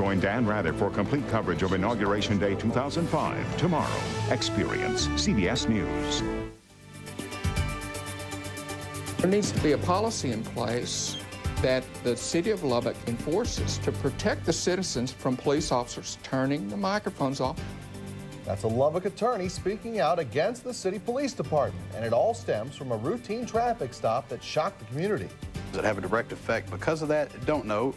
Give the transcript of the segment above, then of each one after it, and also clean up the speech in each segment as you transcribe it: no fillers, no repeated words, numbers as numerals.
Join Dan Rather for complete coverage of Inauguration Day 2005 tomorrow. Experience CBS News. There needs to be a policy in place that the city of Lubbock enforces to protect the citizens from police officers turning the microphones off. That's a Lubbock attorney speaking out against the city police department, and it all stems from a routine traffic stop that shocked the community. Does it have a direct effect because of that? Don't know.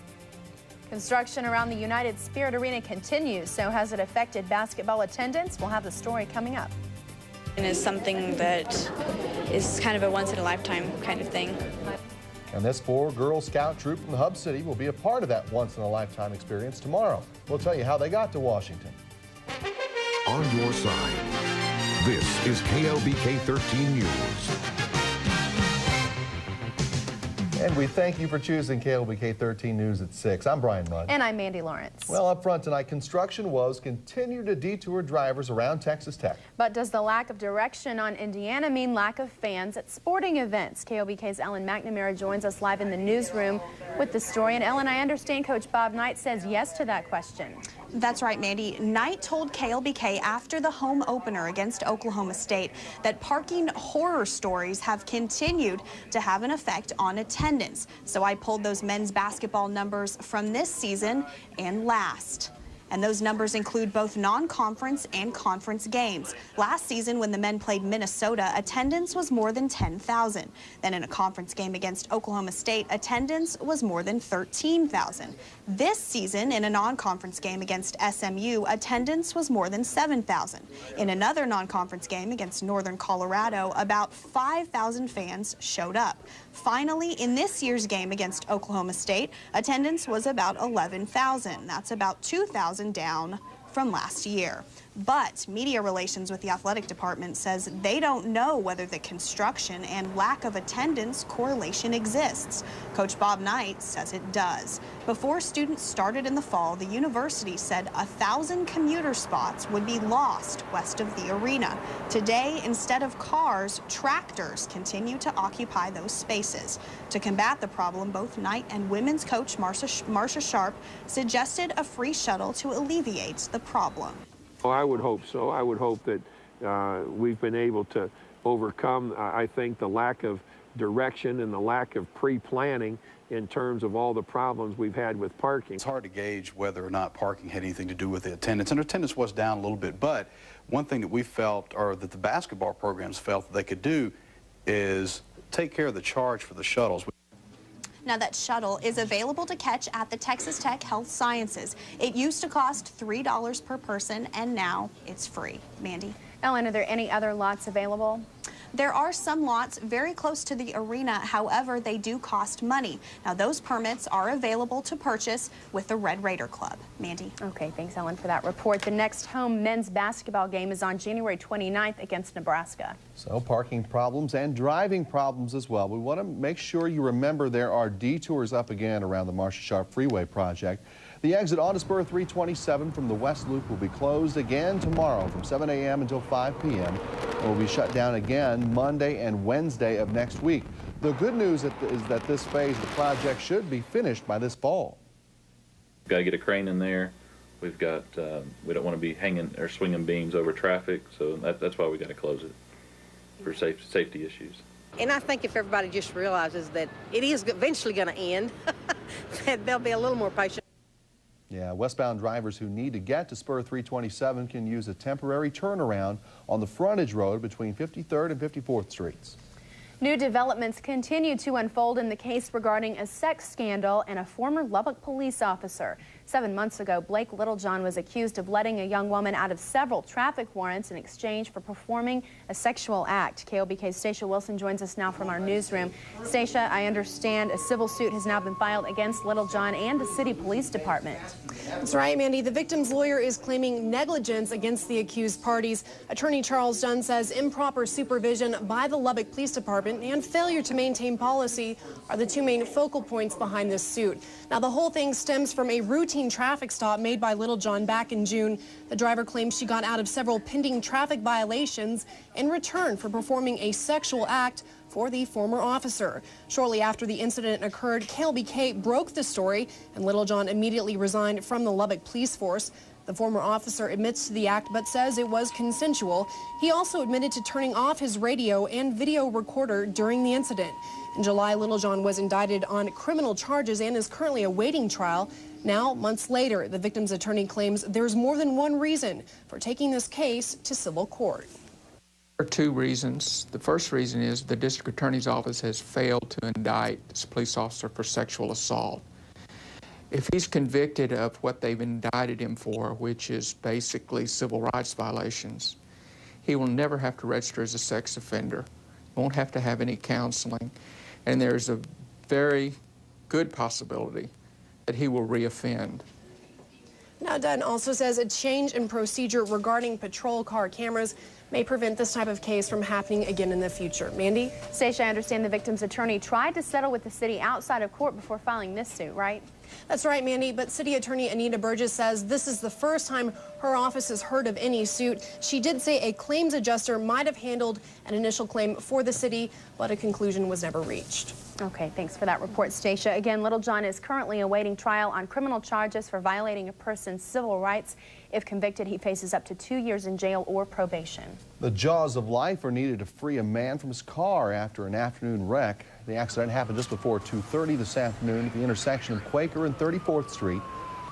Construction around the United Spirit Arena continues, so has it affected basketball attendance? We'll have the story coming up. And it's something that is kind of a once-in-a-lifetime kind of thing. And this 4-Girl Scout troop from the Hub City will be a part of that once-in-a-lifetime experience tomorrow. We'll tell you how they got to Washington. On your side, this is KLBK 13 News. And we thank you for choosing KLBK 13 News at 6. I'm Brian Mudd. And I'm Mandy Lawrence. Well, up front tonight, construction woes continue to detour drivers around Texas Tech. But does the lack of direction on Indiana mean lack of fans at sporting events? KLBK's Ellen McNamara joins us live in the newsroom with the story. And Ellen, I understand Coach Bob Knight says yes to that question. That's right, Mandy. Knight told KLBK after the home opener against Oklahoma State that parking horror stories have continued to have an effect on attendance. So I pulled those men's basketball numbers from this season and last. And those numbers include both non-conference and conference games. Last season, when the men played Minnesota, attendance was more than 10,000. Then in a conference game against Oklahoma State, attendance was more than 13,000. This season, in a non-conference game against SMU, attendance was more than 7,000. In another non-conference game against Northern Colorado, about 5,000 fans showed up. Finally, in this year's game against Oklahoma State, attendance was about 11,000. That's about 2,000 down from last year. But media relations with the athletic department says they don't know whether the construction and lack of attendance correlation exists. Coach Bob Knight says it does. Before students started in the fall, the university said 1,000 commuter spots would be lost west of the arena. Today, instead of cars, tractors continue to occupy those spaces. To combat the problem, both Knight and women's coach Marcia Sharp suggested a free shuttle to alleviate the problem. Well, I would hope so. I would hope that we've been able to overcome, I think, the lack of direction and the lack of pre-planning in terms of all the problems we've had with parking. It's hard to gauge whether or not parking had anything to do with the attendance, and attendance was down a little bit, but one thing that we felt, or that the basketball programs felt that they could do, is take care of the charge for the shuttles. Now, that shuttle is available to catch at the Texas Tech Health Sciences. It used to cost $3 per person, and now it's free. Mandy? Ellen, are there any other lots available? There are some lots very close to the arena. However, they do cost money. Now, those permits are available to purchase with the Red Raider Club. Mandy? Okay, thanks, Ellen, for that report. The next home men's basketball game is on January 29th against Nebraska. So parking problems and driving problems as well. We want to make sure you remember there are detours up again around the Marcia Sharp Freeway project. The exit onto Spur 327 from the West Loop will be closed again tomorrow from 7 a.m. until 5 p.m. It will be shut down again Monday and Wednesday of next week. The good news is that this phase of the project should be finished by this fall. We've got to get a crane in there. We've got, we don't want to be hanging or swinging beams over traffic, so that's why we got to close it for safety issues. And I think if everybody just realizes that it is eventually going to end, that they'll be a little more patient. Yeah, westbound drivers who need to get to Spur 327 can use a temporary turnaround on the frontage road between 53rd and 54th Streets. New developments continue to unfold in the case regarding a sex scandal and a former Lubbock police officer. 7 months ago, Blake Littlejohn was accused of letting a young woman out of several traffic warrants in exchange for performing a sexual act. KLBK's Stacia Wilson joins us now from our newsroom. Stacia, I understand a civil suit has now been filed against Littlejohn and the city police department. That's right, Mandy. The victim's lawyer is claiming negligence against the accused parties. Attorney Charles Dunn says improper supervision by the Lubbock Police Department Department and failure to maintain policy are the two main focal points behind this suit. Now, the whole thing stems from a routine traffic stop made by Littlejohn back in June. The driver claims she got out of several pending traffic violations in return for performing a sexual act for the former officer. Shortly after the incident occurred, KLBK broke the story, and Littlejohn immediately resigned from the Lubbock police force. The former officer admits to the act but says it was consensual. He also admitted to turning off his radio and video recorder during the incident. In July, Littlejohn was indicted on criminal charges and is currently awaiting trial. Now, months later, the victim's attorney claims there's more than one reason for taking this case to civil court. There are two reasons. The first reason is the district attorney's office has failed to indict this police officer for sexual assault. If he's convicted of what they've indicted him for, which is basically civil rights violations, he will never have to register as a sex offender, won't have to have any counseling, and there's a very good possibility that he will reoffend. Now, Dunn also says a change in procedure regarding patrol car cameras may prevent this type of case from happening again in the future. Mandy? Stacia, I understand the victim's attorney tried to settle with the city outside of court before filing this suit, right? That's right, Mandy, but City Attorney Anita Burgess says this is the first time her office has heard of any suit. She did say a claims adjuster might have handled an initial claim for the city, but a conclusion was never reached. Okay, thanks for that report, Stacia. Again, Littlejohn is currently awaiting trial on criminal charges for violating a person's civil rights. If convicted, he faces up to 2 years in jail or probation. The jaws of life are needed to free a man from his car after an afternoon wreck. The accident happened just before 2:30 this afternoon at the intersection of Quaker and 34th Street.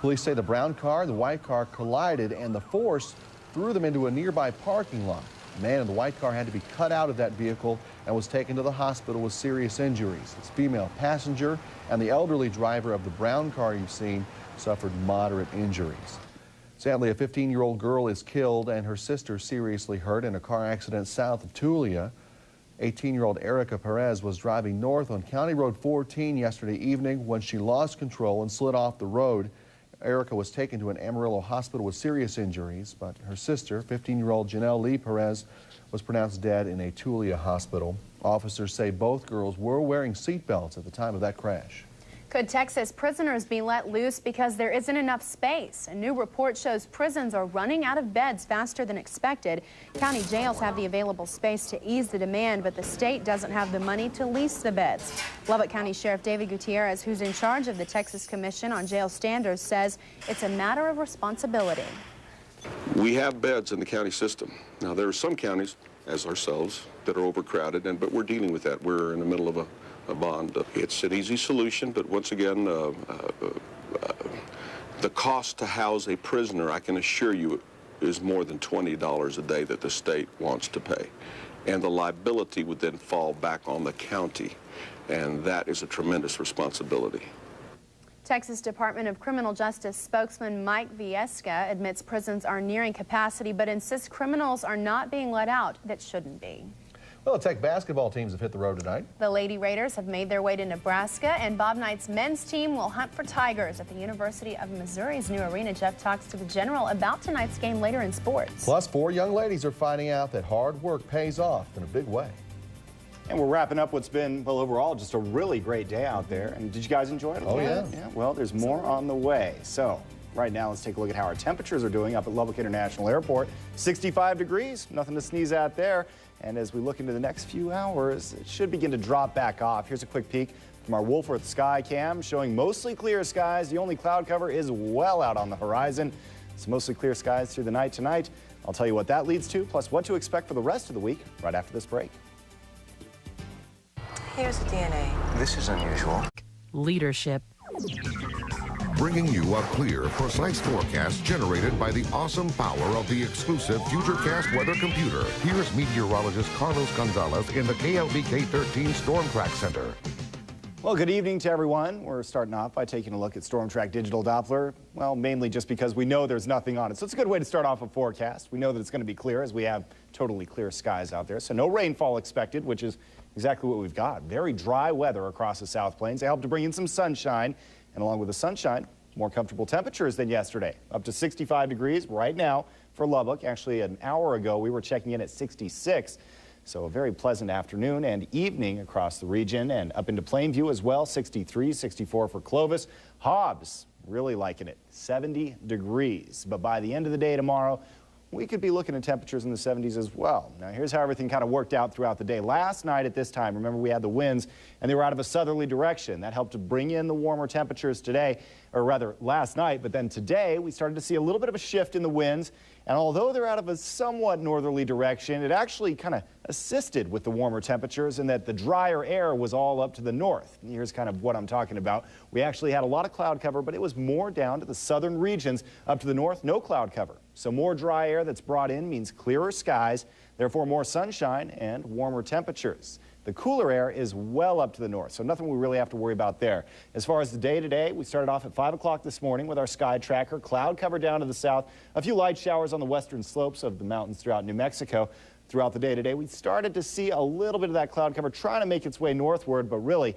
Police say the brown car and the white car collided, and the force threw them into a nearby parking lot. The man in the white car had to be cut out of that vehicle and was taken to the hospital with serious injuries. His female passenger and the elderly driver of the brown car you've seen suffered moderate injuries. Sadly, a 15-year-old girl is killed and her sister seriously hurt in a car accident south of Tulia. 18-year-old Erica Perez was driving north on County Road 14 yesterday evening when she lost control and slid off the road. Erica was taken to an Amarillo hospital with serious injuries, but her sister, 15-year-old Janelle Lee Perez, was pronounced dead in a Tulia hospital. Officers say both girls were wearing seatbelts at the time of that crash. Could Texas prisoners be let loose because there isn't enough space? A new report shows prisons are running out of beds faster than expected. County jails have the available space to ease the demand, but the state doesn't have the money to lease the beds. Lubbock County Sheriff David Gutierrez, who's in charge of the Texas Commission on Jail Standards, says it's a matter of responsibility. We have beds in the county system. Now, there are some counties, as ourselves, that are overcrowded, but we're dealing with that. We're in the middle of a bond. It's an easy solution, but once again, the cost to house a prisoner, I can assure you, is more than $20 a day that the state wants to pay. And the liability would then fall back on the county, and that is a tremendous responsibility. Texas Department of Criminal Justice spokesman Mike Viesca admits prisons are nearing capacity, but insists criminals are not being let out that shouldn't be. Well, the Tech basketball teams have hit the road tonight. The Lady Raiders have made their way to Nebraska, and Bob Knight's men's team will hunt for Tigers at the University of Missouri's new arena. Jeff talks to the general about tonight's game later in sports. Plus, 4 young ladies are finding out that hard work pays off in a big way. And we're wrapping up what's been, well, overall, just a really great day out there. And did you guys enjoy it? Oh, yeah. Well, there's more on the way. So right now, let's take a look at how our temperatures are doing up at Lubbock International Airport. 65 degrees, nothing to sneeze at there. And as we look into the next few hours, it should begin to drop back off. Here's a quick peek from our Wolfforth Sky Cam showing mostly clear skies. The only cloud cover is well out on the horizon. It's mostly clear skies through the night tonight. I'll tell you what that leads to, plus what to expect for the rest of the week right after this break. Here's the DNA. This is unusual. Leadership. Bringing you a clear, precise forecast generated by the awesome power of the exclusive FutureCast weather computer. Here's meteorologist Carlos Gonzalez in the KLBK 13 Storm Track Center. Well, good evening to everyone. We're starting off by taking a look at Storm Track Digital Doppler. Well, mainly just because we know there's nothing on it. So it's a good way to start off a forecast. We know that it's going to be clear as we have totally clear skies out there. So no rainfall expected, which is exactly what we've got. Very dry weather across the South Plains. They help to bring in some sunshine. And along with the sunshine, more comfortable temperatures than yesterday. Up to 65 degrees right now for Lubbock. Actually, an hour ago, we were checking in at 66. So a very pleasant afternoon and evening across the region, and up into Plainview as well, 63, 64 for Clovis. Hobbs, really liking it, 70 degrees. But by the end of the day tomorrow, we could be looking at temperatures in the 70s as well. Now, here's how everything kind of worked out throughout the day. Last night at this time, remember, we had the winds, and they were out of a southerly direction. That helped to bring in the warmer temperatures today, or rather last night. But then today, we started to see a little bit of a shift in the winds. And although they're out of a somewhat northerly direction, it actually kind of assisted with the warmer temperatures in that the drier air was all up to the north. And here's kind of what I'm talking about. We actually had a lot of cloud cover, but it was more down to the southern regions. Up to the north, no cloud cover. So more dry air that's brought in means clearer skies, therefore more sunshine and warmer temperatures. The cooler air is well up to the north, so nothing we really have to worry about there. As far as the day today, we started off at 5 o'clock this morning with our sky tracker. Cloud cover down to the south, a few light showers on the western slopes of the mountains throughout New Mexico. Throughout the day today, we started to see a little bit of that cloud cover trying to make its way northward, but really,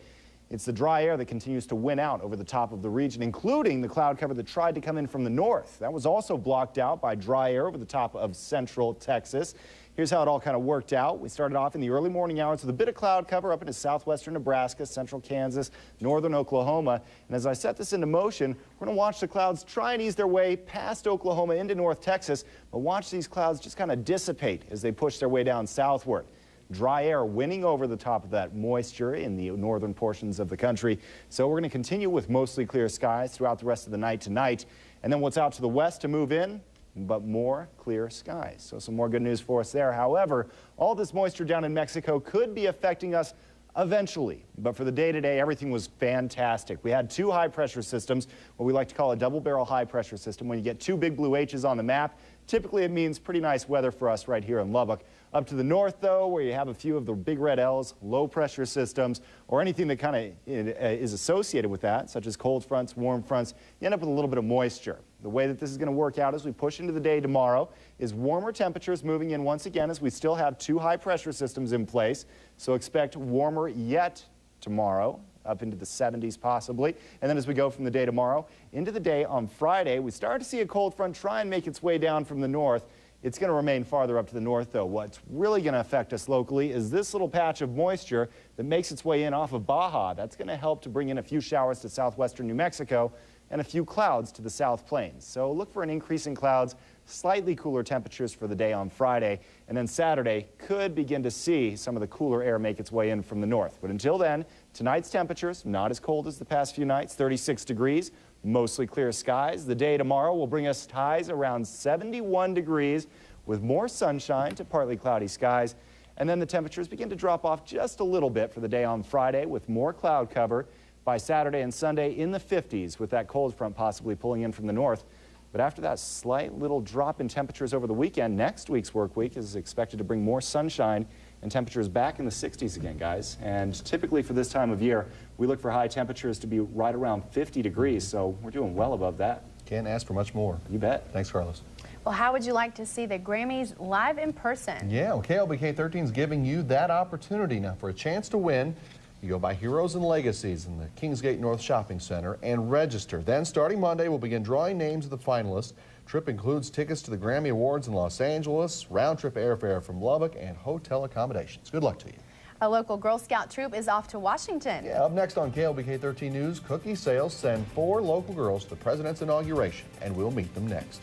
it's the dry air that continues to win out over the top of the region, including the cloud cover that tried to come in from the north. That was also blocked out by dry air over the top of central Texas. Here's how it all kind of worked out. We started off in the early morning hours with a bit of cloud cover up into southwestern Nebraska, central Kansas, northern Oklahoma. And as I set this into motion, we're going to watch the clouds try and ease their way past Oklahoma into North Texas, but watch these clouds just kind of dissipate as they push their way down southward. Dry air winning over the top of that moisture in the northern portions of the country. So we're going to continue with mostly clear skies throughout the rest of the night tonight. And then what's out to the west to move in? But more clear skies. So some more good news for us there. However, all this moisture down in Mexico could be affecting us eventually. But for the day today, everything was fantastic. We had two high pressure systems, what we like to call a double barrel high pressure system. When you get two big blue H's on the map, typically it means pretty nice weather for us right here in Lubbock. Up to the north, though, where you have a few of the big red L's, low pressure systems, or anything that kind of is associated with that, such as cold fronts, warm fronts, you end up with a little bit of moisture. The way that this is going to work out as we push into the day tomorrow is warmer temperatures moving in once again as we still have two high pressure systems in place. So expect warmer yet tomorrow, up into the 70s possibly. And then as we go from the day tomorrow into the day on Friday, we start to see a cold front try and make its way down from the north. It's going to remain farther up to the north, though. What's really going to affect us locally is this little patch of moisture that makes its way in off of Baja. That's going to help to bring in a few showers to southwestern New Mexico and a few clouds to the South Plains. So look for an increase in clouds, slightly cooler temperatures for the day on Friday, and then Saturday could begin to see some of the cooler air make its way in from the north. But until then, tonight's temperatures, not as cold as the past few nights, 36 degrees. Mostly clear skies. The day tomorrow will bring us highs around 71 degrees with more sunshine to partly cloudy skies. And then the temperatures begin to drop off just a little bit for the day on Friday with more cloud cover. By Saturday and Sunday in the 50s with that cold front possibly pulling in from the north. But after that slight little drop in temperatures over the weekend, next week's work week is expected to bring more sunshine and temperatures back in the 60s again, guys. And typically for this time of year, we look for high temperatures to be right around 50 degrees, so we're doing well above that. Can't ask for much more. You bet. Thanks, Carlos. Well, how would you like to see the Grammys live in person? Yeah, well, KLBK 13 is giving you that opportunity. Now, for a chance to win, you go by Heroes and Legacies in the Kingsgate North Shopping Center and register. Then, starting Monday, we'll begin drawing names of the finalists. Trip includes tickets to the Grammy Awards in Los Angeles, round-trip airfare from Lubbock, and hotel accommodations. Good luck to you. A local Girl Scout troop is off to Washington. Yeah, up next on KLBK 13 News, cookie sales send 4 local girls to the president's inauguration, and we'll meet them next.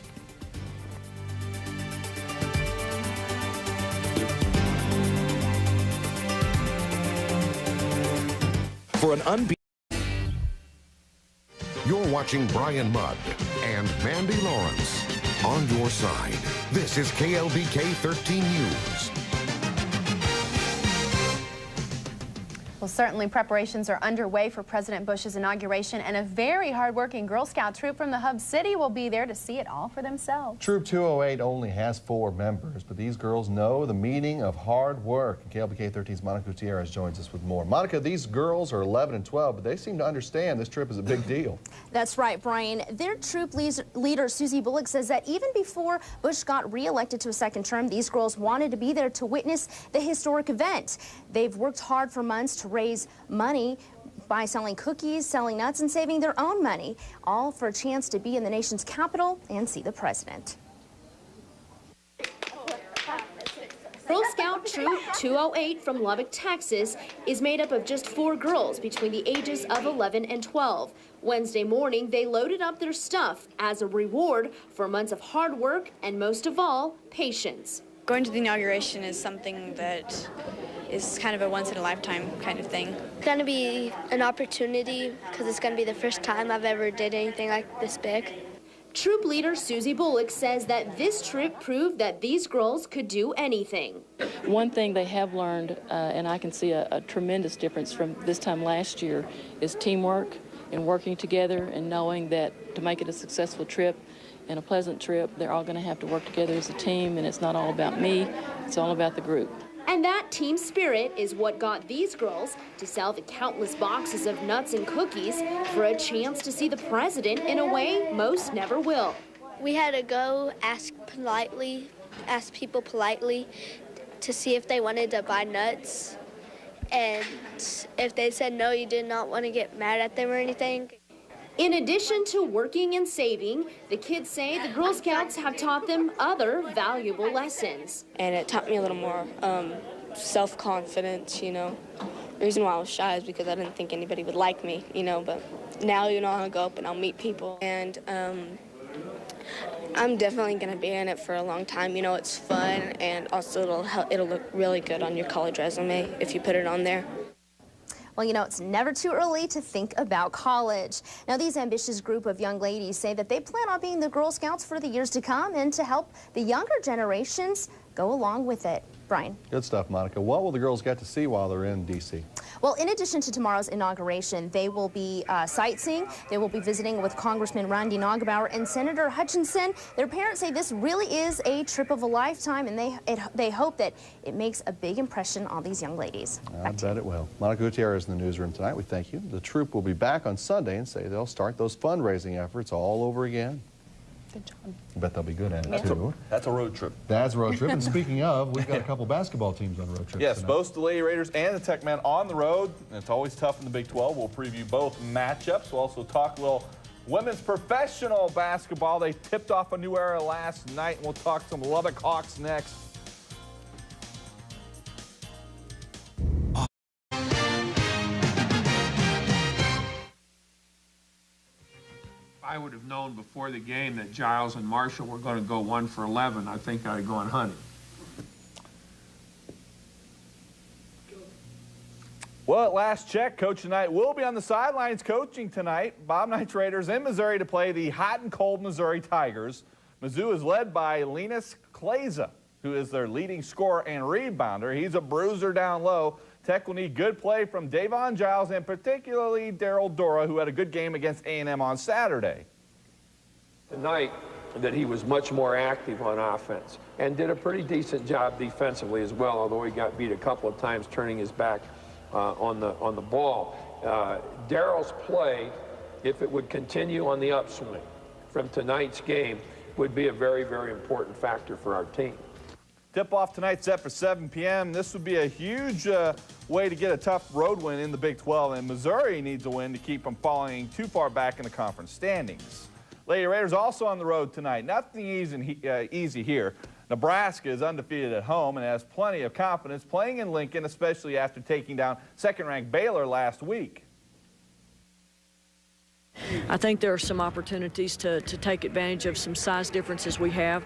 For an unbeaten. You're watching Brian Mudd and Mandy Lawrence on your side. This is KLBK 13 News. Well, certainly preparations are underway for President Bush's inauguration, and a very hardworking Girl Scout troop from the Hub City will be there to see it all for themselves. Troop 208 only has 4 members, but these girls know the meaning of hard work. And KLBK 13's Monica Gutierrez joins us with more. Monica, these girls are 11 and 12, but they seem to understand this trip is a big deal. That's right, Brian. Their troop leader, Susie Bullock, says that even before Bush got reelected to a second term, these girls wanted to be there to witness the historic event. They've worked hard for months to raise money by selling cookies, selling nuts, and saving their own money, all for a chance to be in the nation's capital and see the president. Girl Scout Troop 208 from Lubbock, Texas, is made up of just 4 girls between the ages of 11 and 12. Wednesday morning, they loaded up their stuff as a reward for months of hard work and, most of all, patience. Going to the inauguration is something that is kind of a once-in-a-lifetime kind of thing. It's going to be an opportunity because it's going to be the first time I've ever did anything like this big. Troop leader Susie Bullock says that this trip proved that these girls could do anything. One thing they have learned, and I can see a tremendous difference from this time last year, is teamwork and working together and knowing that to make it a successful trip and a pleasant trip, they're all going to have to work together as a team, and it's not all about me, it's all about the group. And that team spirit is what got these girls to sell the countless boxes of nuts and cookies for a chance to see the president in a way most never will. We had to go ask people politely to see if they wanted to buy nuts. And if they said no, you did not want to get mad at them or anything. In addition to working and saving, the kids say the Girl Scouts have taught them other valuable lessons. And it taught me a little more self-confidence, you know. The reason why I was shy is because I didn't think anybody would like me, you know, but now, you know, I'll go up and I'll meet people. And I'm definitely going to be in it for a long time. You know, it's fun, and also it'll look really good on your college resume if you put it on there. Well, you know, it's never too early to think about college. Now, these ambitious group of young ladies say that they plan on being the Girl Scouts for the years to come and to help the younger generations go along with it. Brian. Good stuff, Monica. What will the girls get to see while they're in D.C.? Well, in addition to tomorrow's inauguration, they will be sightseeing. They will be visiting with Congressman Randy Nagebauer and Senator Hutchinson. Their parents say this really is a trip of a lifetime, and they hope that it makes a big impression on these young ladies. I bet it will. Monica Gutierrez in the newsroom tonight. We thank you. The troop will be back on Sunday and say they'll start those fundraising efforts all over again. Good job. I bet they'll be good at it, too. That's a road trip. That's a road trip. And speaking of, we've got a couple basketball teams on road trips Yes, tonight. both the Lady Raiders and the Tech Men on the road. And it's always tough in the Big 12. We'll preview both matchups. We'll also talk a little women's professional basketball. They tipped off a new era last night, and we'll talk some Lubbock Hawks next. I would have known before the game that Giles and Marshall were going to go 1 for 11. I think I'd gone hunting. Well, at last check, Coach Knight will be on the sidelines coaching tonight. Bob Knight's Raiders in Missouri to play the hot and cold Missouri Tigers. Mizzou is led by Linus Kleza, who is their leading scorer and rebounder. He's a bruiser down low. Tech will need good play from Davon Giles and particularly Darryl Dora, who had a good game against A&M on Saturday. Tonight, that he was much more active on offense and did a pretty decent job defensively as well, although he got beat a couple of times turning his back on the ball. Darryl's play, if it would continue on the upswing from tonight's game, would be a very, very important factor for our team. Tip-off tonight set for 7 p.m. This would be a huge way to get a tough road win in the Big 12, and Missouri needs a win to keep them falling too far back in the conference standings. Lady Raiders also on the road tonight. Nothing easy here. Nebraska is undefeated at home and has plenty of confidence playing in Lincoln, especially after taking down second-ranked Baylor last week. I think there are some opportunities to take advantage of some size differences we have.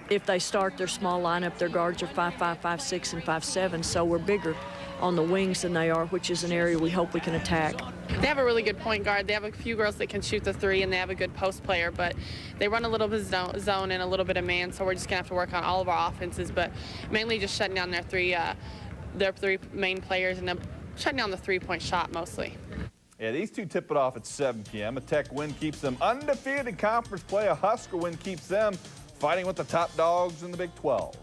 If they start their small lineup, their guards are 5'5", 5'6", and 5'7", so we're bigger on the wings than they are, which is an area we hope we can attack. They have a really good point guard. They have a few girls that can shoot the three, and they have a good post player, but they run a little bit of zone and a little bit of man, so we're just going to have to work on all of our offenses, but mainly just shutting down their three main players and then shutting down the three-point shot mostly. Yeah, these two tip it off at 7 p.m. A Tech win keeps them undefeated in conference play. A Husker win keeps them fighting with the top dogs in the Big 12.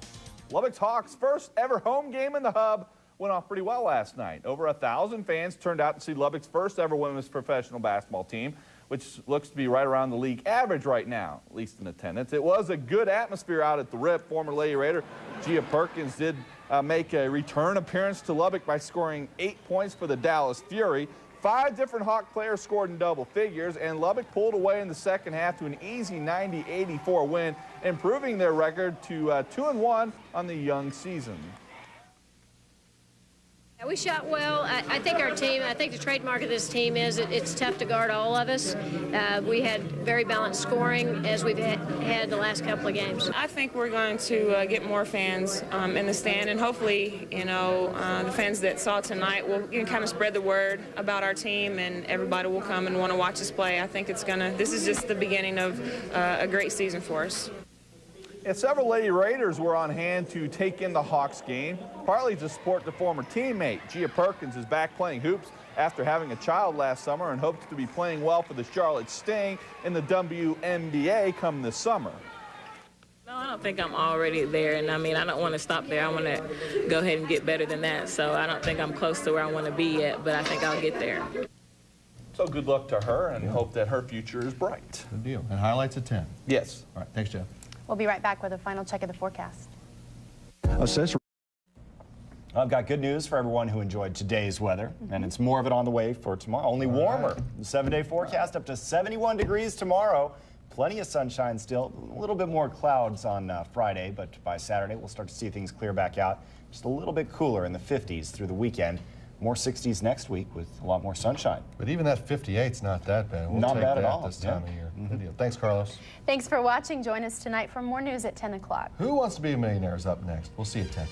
Lubbock's Hawks' first ever home game in the Hub went off pretty well last night. Over 1,000 fans turned out to see Lubbock's first ever women's professional basketball team, which looks to be right around the league average right now, at least in attendance. It was a good atmosphere out at the Rip. Former Lady Raider Gia Perkins did make a return appearance to Lubbock by scoring 8 points for the Dallas Fury. 5 different Hawk players scored in double figures, and Lubbock pulled away in the second half to an easy 90-84 win, improving their record to 2-1 on the young season. We shot well. I think our team, I think the trademark of this team is it's tough to guard all of us. We had very balanced scoring as we've had the last couple of games. I think we're going to get more fans in the stand, and hopefully, you know, the fans that saw tonight will kind of spread the word about our team, and everybody will come and want to watch us play. I think this is just the beginning of a great season for us. And several Lady Raiders were on hand to take in the Hawks game, partly to support the former teammate. Gia Perkins is back playing hoops after having a child last summer and hopes to be playing well for the Charlotte Sting in the WNBA come this summer. No, I don't think I'm already there, and I mean, I don't want to stop there. I want to go ahead and get better than that, so I don't think I'm close to where I want to be yet, but I think I'll get there. So good luck to her, and hope that her future is bright. Good deal. And highlights at 10. Yes. All right, thanks, Jeff. We'll be right back with a final check of the forecast. I've got good news for everyone who enjoyed today's weather, and it's more of it on the way for tomorrow. Only warmer. The 7-day forecast up to 71 degrees tomorrow. Plenty of sunshine still. A little bit more clouds on Friday, but by Saturday we'll start to see things clear back out. Just a little bit cooler in the 50s through the weekend. More 60s next week with a lot more sunshine. But even that 58's not that bad. We'll not take bad that at all this time of year. Good deal. Thanks, Carlos. Thanks for watching. Join us tonight for more news at 10 o'clock. Who Wants to Be a Millionaire is up next. We'll see you at 10.